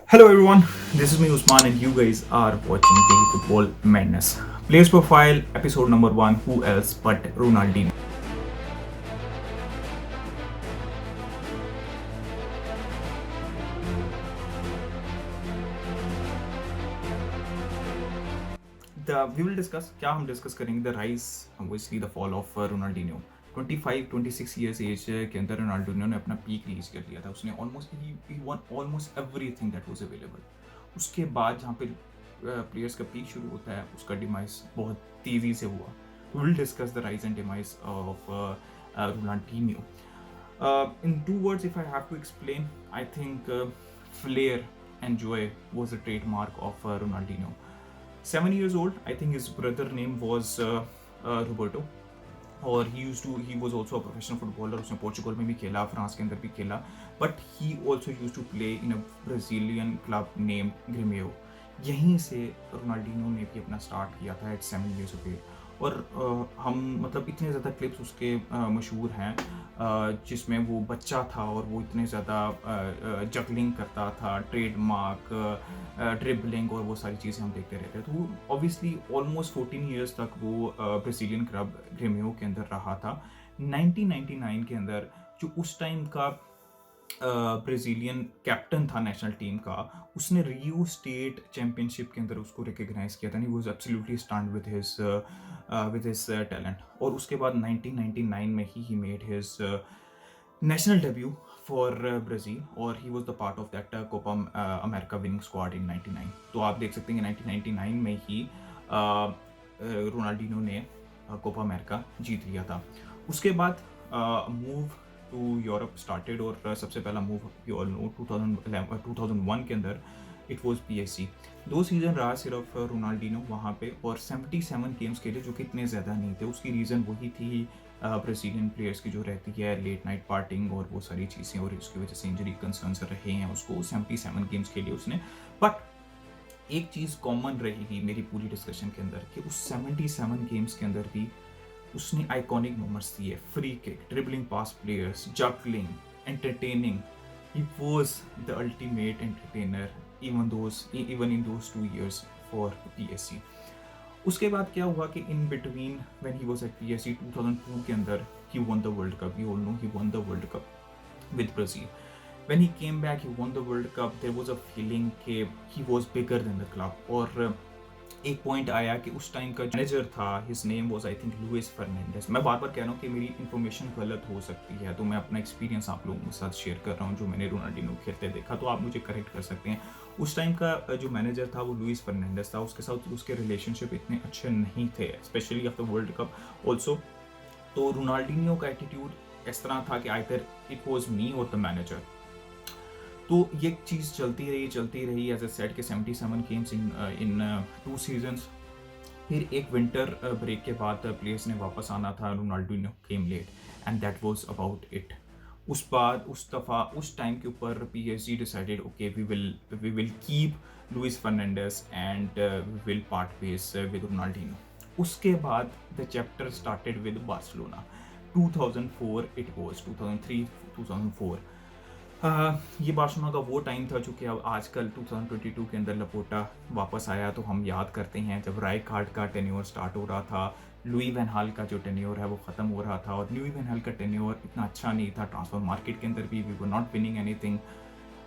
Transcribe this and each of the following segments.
Hello everyone, this is me Usman and you guys are watching Daily Football Madness. Players Profile episode number 1. Who else but Ronaldinho? We will discuss क्या हम discuss करेंगे the rise obviously the fall of Ronaldinho. 25-26 years age के अंदर Ronaldinho ने अपना peak reach कर लिया था. उसने he won almost everything that was available. उसके बाद जहाँ पे प्लेयर्स का पीक शुरू होता है उसका डिमाइस बहुत तेज़ी से हुआ. We will discuss the rise and demise of Ronaldinho. In two words, if I have to explain, I think flair and joy was a trademark of Ronaldinho. 7 years old, I think his brother name was Roberto. और he was also a professional footballer. उसने Portugal में भी खेला, France के अंदर भी खेला, but he also use to play in a Brazilian club name Gremio. यहीं से रोनाल्डिनो ने भी अपना स्टार्ट किया था एट 7 years ऑफ एज. और हम मतलब इतने ज़्यादा क्लिप्स उसके मशहूर हैं जिसमें वो बच्चा था और वो इतने ज़्यादा जगलिंग करता था, ट्रेडमार्क, ड्रिबलिंग और वो सारी चीज़ें हम देखते रहते. तो ऑब्वियसली ऑलमोस्ट 14 ईयर्स तक वो ब्राज़ीलियन क्लब ग्रेमियो के अंदर रहा था. 1999 के अंदर जो उस टाइम का ब्राज़ीलियन कैप्टन था नेशनल टीम का, उसने रियो स्टेट चैम्पियनशिप के अंदर उसको रिकग्नाइज किया था. He was absolutely stunned with his talent. और उसके बाद 1999 में he made his national debut for Brazil और he was the part of that Copa America winning squad in 99. तो आप देख सकते हैं कि 1999 में ही रोनाल्डिनो ने कोपा अमेरिका जीत लिया था. उसके बाद मूव टू यूरोप स्टार्टेड और सबसे पहला मूव यू ऑल नो 2001 के अंदर इट वाज पीएसजी. 2 सीज़न रहा सिर्फ रोनाल्डिनो वहाँ पे और 77 गेम्स खेले जो कि इतने ज़्यादा नहीं थे. उसकी रीज़न वही थी ब्राज़ीलियन प्लेयर्स की जो रहती है लेट नाइट पार्टिंग और वो सारी चीज़ें, और इसकी वजह से इंजरी कंसर्न्स रहे हैं उसको. 77 गेम्स खेले उसने. बट एक चीज़ कॉमन रहेगी मेरी पूरी डिस्कशन के अंदर कि उस 77 गेम्स के अंदर भी उसने आइकॉनिक मोमेंट्स दिए. Free kick, dribbling pass players, juggling, entertaining. He was the ultimate entertainer even in those 2 years for PSG. उसके बाद क्या हुआ कि in between when he was at PSG 2002 के अंदर ही won the World Cup. You all know he won the World Cup with Brazil. When he came back, he won the World Cup. There was a feeling कि he was bigger than the club. और एक point आया कि उस time का manager था, his name was I think Luis Fernandez. मैं बार बार कह रहा हूँ कि मेरी इन्फॉर्मेशन गलत हो सकती है, तो मैं अपना एक्सपीरियंस आप लोगों के साथ शेयर कर रहा हूँ जो मैंने रोनाल्डिनो खेलते देखा, तो आप मुझे करेक्ट कर सकते हैं. उस टाइम का जो मैनेजर था वो लुइस फर्नांडिस था. उसके साथ उसके रिलेशनशिप इतने अच्छे नहीं थे, specially after world cup also. तो रोनाल्डिनो का एटीट्यूड इस तरह था कि आइदर इट वॉज मी और द मैनेजर. तो ये चीज़ चलती रही एज ए सेट के 77 गेम्स इन 2 सीजन्स. फिर एक विंटर ब्रेक के बाद प्लेयर्स ने वापस आना था. Ronaldinho came late and that was about it. उस टाइम के ऊपर PSG decided okay we will keep Luis Fernandez and we will part ways with Ronaldinho. उसके बाद the chapter started with Barcelona. 2004 it was 2003-2004. ये Barcelona का वो time था जो कि अब आजकल 2022 के अंदर लपोटा वापस आया तो हम याद करते हैं जब राइकार्ड का टेन्योर स्टार्ट हो रहा था, लुई वैन हाल का जो टेन्योर है वो ख़त्म हो रहा था. और लुई वैन हाल का टेन्योर इतना अच्छा नहीं था. ट्रांसफर मार्केट के अंदर भी we were not winning anything.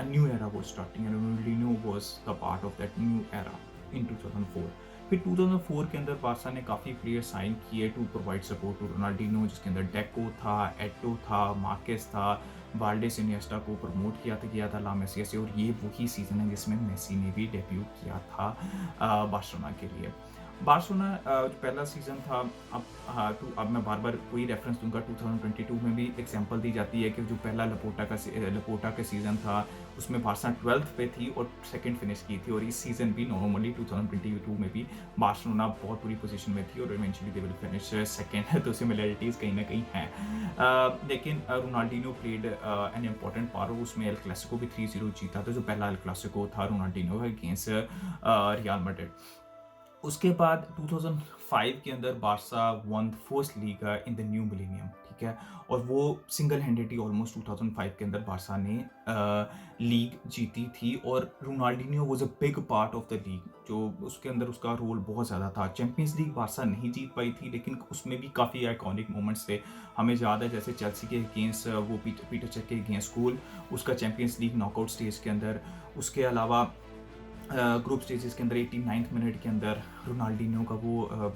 A new era was starting and Ronaldinho was the part of that new era in 2004. फिर 2004 के अंदर बार्सा ने काफ़ी प्लेयर साइन किए to provide support to Ronaldinho, जिसके अंदर डेको था, एटो था, मार्केस था, वाल्डेस इनिएस्टा को प्रमोट किया था ला मेसिया से. और ये वही सीज़न है जिसमें मेसी ने भी डेब्यू किया था बार्सिलोना के लिए. बार्सिलोना जो पहला सीज़न था, अब मैं बार बार कोई रेफरेंस दूंगा. 2022 में भी एग्जांपल दी जाती है कि जो पहला लपोटा का सीज़न था उसमें बार्सा 12th पे थी और सेकंड फिनिश की थी. और इस सीज़न भी नॉर्मली 2022 में भी बार्सिलोना बहुत बुरी पोजीशन में थी और eventually they will finish second. तो सिमिलरिटीज़ कहीं ना कहीं हैं. लेकिन Ronaldinho played an important part. उसमें एल क्लासिको भी 3-0 जीता था, जो पहला एल क्लासिको था रोनाल्डिनो अगेंस्ट रियल मैड्रिड. उसके बाद 2005 के अंदर Barça one first league in the new millennium, ठीक है, और वो सिंगल हैंडेडली ऑलमोस्ट 2005 के अंदर बारसा ने लीग जीती थी, और Ronaldinho was a big part of the league, जो उसके अंदर उसका रोल बहुत ज़्यादा था। चैंपियंस लीग बारसा नहीं जीत पाई थी, लेकिन उसमें भी काफ़ी आइकॉनिक मोमेंट्स थे। हमें याद है जैसे चेल्सी के अगेंस्ट वो पीटर चेक के अगेंस्ट गोल, उसका चैंपियंस लीग नॉकआउट स्टेज के अंदर। उसके अलावा ग्रुप स्टेजेस के अंदर 89th मिनट के अंदर रोनाल्डिनो का वो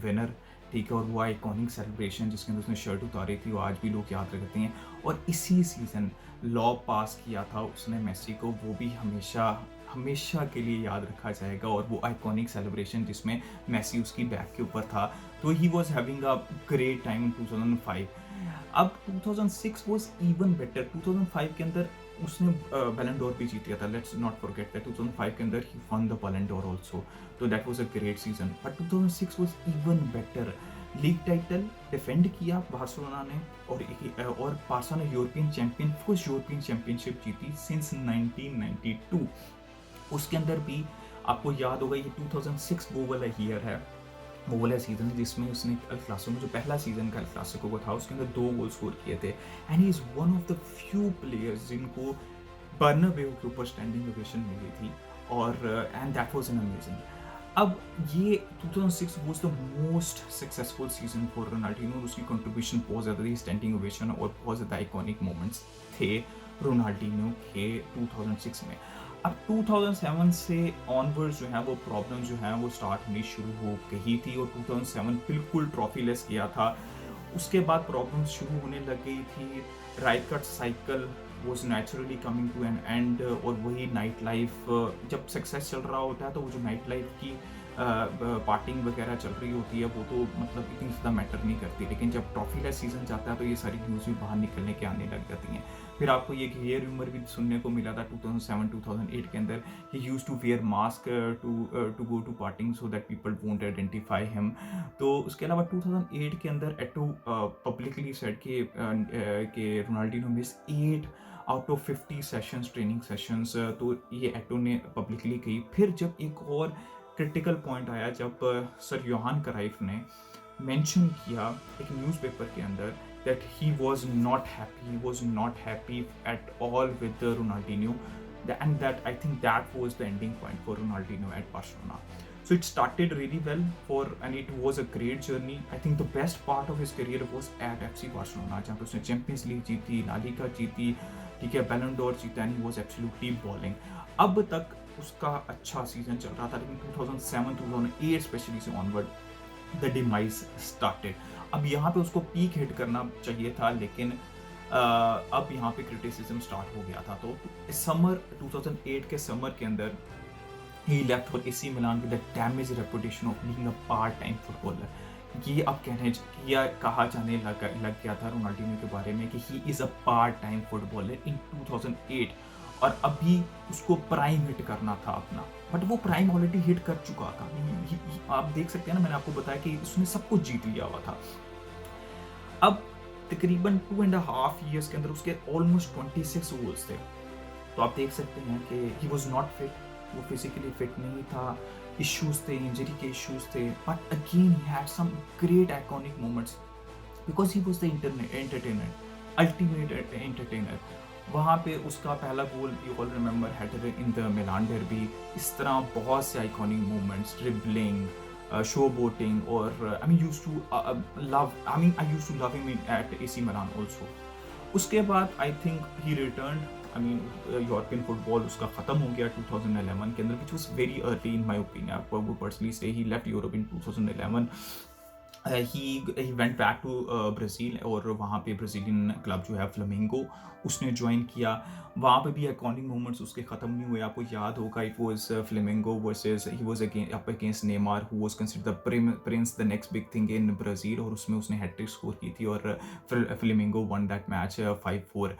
विनर, ठीक है, और वो आइकॉनिक सेलिब्रेशन जिसके अंदर उसने शर्ट उतारी थी, वो आज भी लोग याद रखते हैं। और इसी सीज़न लॉ पास किया था उसने मेसी को, वो भी हमेशा हमेशा के लिए याद रखा जाएगा, और वो आइकॉनिक सेलिब्रेशन जिसमें मेसी उसकी बैक के ऊपर था। तो he was having a great time in 2005। अब 2006 वाज इवन बेटर। 2005 के अंदर उसने बैलन डोर भी जीत लिया था। लेट्स नॉट फॉरगेट दैट 2005 के अंदर he won the Ballon d'Or also, तो that was a great season. But 2006 was even better. League title defend किया बार्सिलोना ने, और बार्सा ने फर्स्ट यूरोपियन चैंपियनशिप जीती सिंस 1992। उसके अंदर भी आपको याद होगा ये 2006 वो वाला ईयर है, वो वाला सीजन है जिसमें उसने अल क्लासिको में, जो पहला सीजन का अल क्लासिको को था, उसके अंदर 2 गोल स्कोर किए थे। And he is one of the few players जिनको बर्नाब्यू के ऊपर स्टैंडिंग ओवेशन मिली थी, और and that was an amazing. अब ये 2006 was the most successful season for Ronaldinho, और उसकी कंट्रीब्यूशन बहुत ज़्यादा थी, स्टैंडिंग ओवेशन और बहुत ज़्यादा आइकॉनिक मोमेंट्स थे रोनाल्डिनो के 2006 में। अब 2007 से ऑनवर्ड्स जो है वो प्रॉब्लम जो है वो स्टार्ट होनी शुरू हो गई थी, और 2007 बिल्कुल ट्रॉफी लेस गया था। उसके बाद प्रॉब्लम्स शुरू होने लग गई थी। Rijkaard cycle was naturally coming to an end, और वही नाइट लाइफ, जब सक्सेस चल रहा होता है तो वो जो नाइट लाइफ की पार्टिंग वगैरह चल रही होती है वो तो मतलब इतनी ज़्यादा मैटर नहीं करती, लेकिन जब ट्रॉफी लेस सीजन जाता है तो ये सारी न्यूज़ भी बाहर निकलने के आने लग जाती हैं। फिर आपको ये रूमर भी सुनने को मिला था 2007-2008 के अंदर, he use to wear mask to go to partying so that people won't identify him. तो उसके अलावा 2008 के अंदर एटो पब्लिकली सेड कि Ronaldinho miss 8 out of 50 sessions, training sessions, तो ये एटो ने पब्लिकली कही। फिर जब एक और क्रिटिकल पॉइंट आया, जब सर योहान क्राइफ ने मेंशन किया एक न्यूज़पेपर के अंदर that he was not happy at all with Ronaldinho, and that I think that was the ending point for Ronaldinho at Barcelona. So it started really well and it was a great journey. I think the best part of his career was at FC Barcelona, जहाँ पे उसने champions league जीती, La Liga जीती, ठीक है, बैलन door जीता, and he was absolutely balling. अब तक उसका अच्छा सीजन चल रहा था, लेकिन 2007-2008 स्पेशली से ऑनवर्ड द डिमाइज स्टार्टेड। अब यहाँ पे उसको पीक हिट करना चाहिए था, लेकिन अब यहाँ पे क्रिटिसिज्म स्टार्ट हो गया था। तो समर 2008 के समर के अंदर he left for AC Milan with the damage reputation of being a part time footballer. ये अब कहा जाने लग गया था रोनाल्डिनो के बारे में कि he is a part time footballer in 2008, और अभी उसको प्राइम हिट करना था अपना, बट वो प्राइम ऑलरेडी हिट कर चुका था। आप देख सकते हैं ना, मैंने आपको बताया कि उसने सब कुछ जीत लिया हुआ था। अब तकरीबन 2.5 ईयर्स के अंदर उसके ऑलमोस्ट 26 गोल्स थे। तो आप देख सकते हैं कि ही वॉज नॉट फिट, वो फिजिकली फिट नहीं था, इश्यूज थे, इंजरी के इश्यूज थे, but again he had some great iconic moments because he was the entertainer, ultimate entertainer. वहाँ पे उसका पहला गोल, you all remember, header in the Milan derby. इस तरह बहुत से iconic moments, dribbling, showboating, और I used to love him at AC Milan also. उसके बाद I think he return, European football उसका ख़त्म हो गया 2011 के अंदर, which was very early in my opinion. आपको वो पर्सनली से he left Europe in 2011। He went back to Brazil, और वहाँ पे ब्राज़ीलियन क्लब जो है फ्लेमिंगो उसने ज्वाइन किया। वहाँ पे भी आइकॉनिक मोमेंट्स उसके ख़त्म नहीं हुए। आपको याद होगा, it was flamingo versus he was against Neymar, who was considered the Prince, the next big thing in Brazil, और उसमें उसने हैट्रिक स्कोर की थी, और फ्लेमिंगो वन दैट मैच 5-4।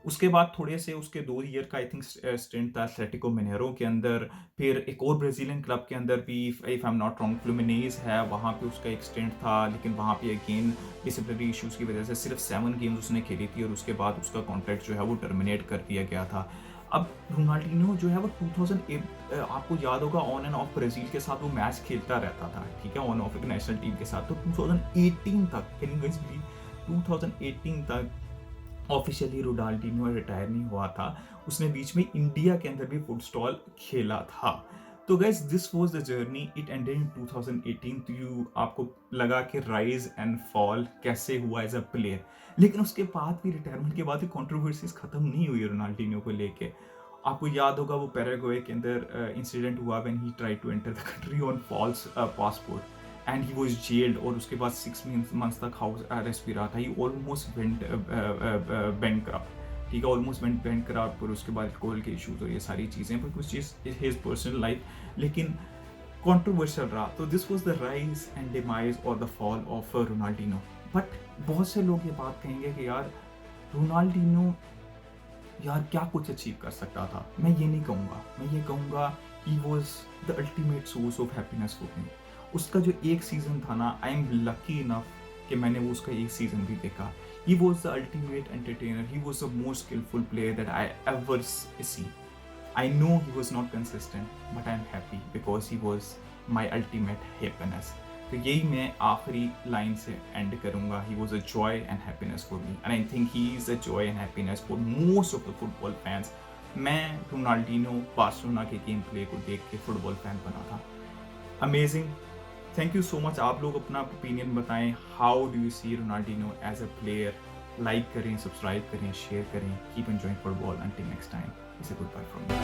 उसके बाद थोड़े से उसके 2 ईयर का आई थिंक स्टेंट था एथलेटिको मिनेरो के अंदर। फिर एक और ब्राज़ीलियन क्लब के अंदर भी, if I am not wrong, Fluminense है, वहाँ पे उसका एक स्टेंट था, लेकिन वहाँ पे अगेन डिसिप्लिनरी इश्यूज़ की वजह से सिर्फ 7 गेम्स उसने खेली थी, और उसके बाद उसका कॉन्ट्रैक्ट जो है वो टर्मिनेट कर दिया गया था। अब रोनाल्डिनो जो है वो 2008 आपको याद होगा ऑन एंड ऑफ ब्राज़ील के साथ वो मैच खेलता रहता था, ठीक है? ऑन ऑफ एक नेशनल टीम के साथ। तो 2018 तक, कैन यू गाइस बिलीव, 2018 तक ऑफिशियली रोनाल्डिनो रिटायर नहीं हुआ था। उसने बीच में इंडिया के अंदर भी फुटस्टॉल खेला था। तो guys this was the journey, it ended in 2018। तो यू आपको लगा कि राइज एंड फॉल कैसे हुआ एज अ प्लेयर, लेकिन उसके बाद भी रिटायरमेंट के बाद भी कंट्रोवर्सीज खत्म नहीं हुई रोनाल्डिनो को लेके। आपको याद होगा वो पैराग्वे के अंदर इंसिडेंट हुआ when he tried to enter the country on false passport and he was jailed, और उसके बाद 6 मंथ्स तक हाउस अरेस्ट भी रहा था। ही ऑलमोस्ट वेंट बैंकरप्ट, ठीक है, ऑलमोस्ट वेंट बैंकरप्ट, और उसके बाद अल्कोहल के इश्यूज और ये सारी चीज़ें, पर कुछ चीज़ हिज पर्सनल लाइफ, लेकिन कंट्रोवर्शियल रहा। तो this was the rise and demise और the fall of Ronaldinho. But बहुत से लोग ये बात कहेंगे कि यार रोनाल्डिनो यार क्या कुछ अचीव कर सकता था। मैं ये नहीं कहूँगा, मैं ये कहूँगा ही was the ultimate source of happiness for me. उसका जो एक सीज़न था ना, आई एम लकी इनफ कि मैंने वो उसका एक सीज़न भी देखा। He was the ultimate entertainer, he was the most skilful player that I ever see. I know he was not consistent, but I'm happy because he was my ultimate happiness. तो यही मैं आखिरी line से and करूँगा। He was a joy and happiness for me, and I think he is a joy and happiness for most of the football fans. मैं Ronaldinho Barcelona के game play को देख के फुटबॉल फैन बना था। Amazing, thank you so much. आप लोग अपना ओपिनियन बताएं, how do you see Ronaldinho as a player. Like करें, सब्सक्राइब करें, शेयर करें। Keep enjoying football. Until next time, it's a goodbye from me.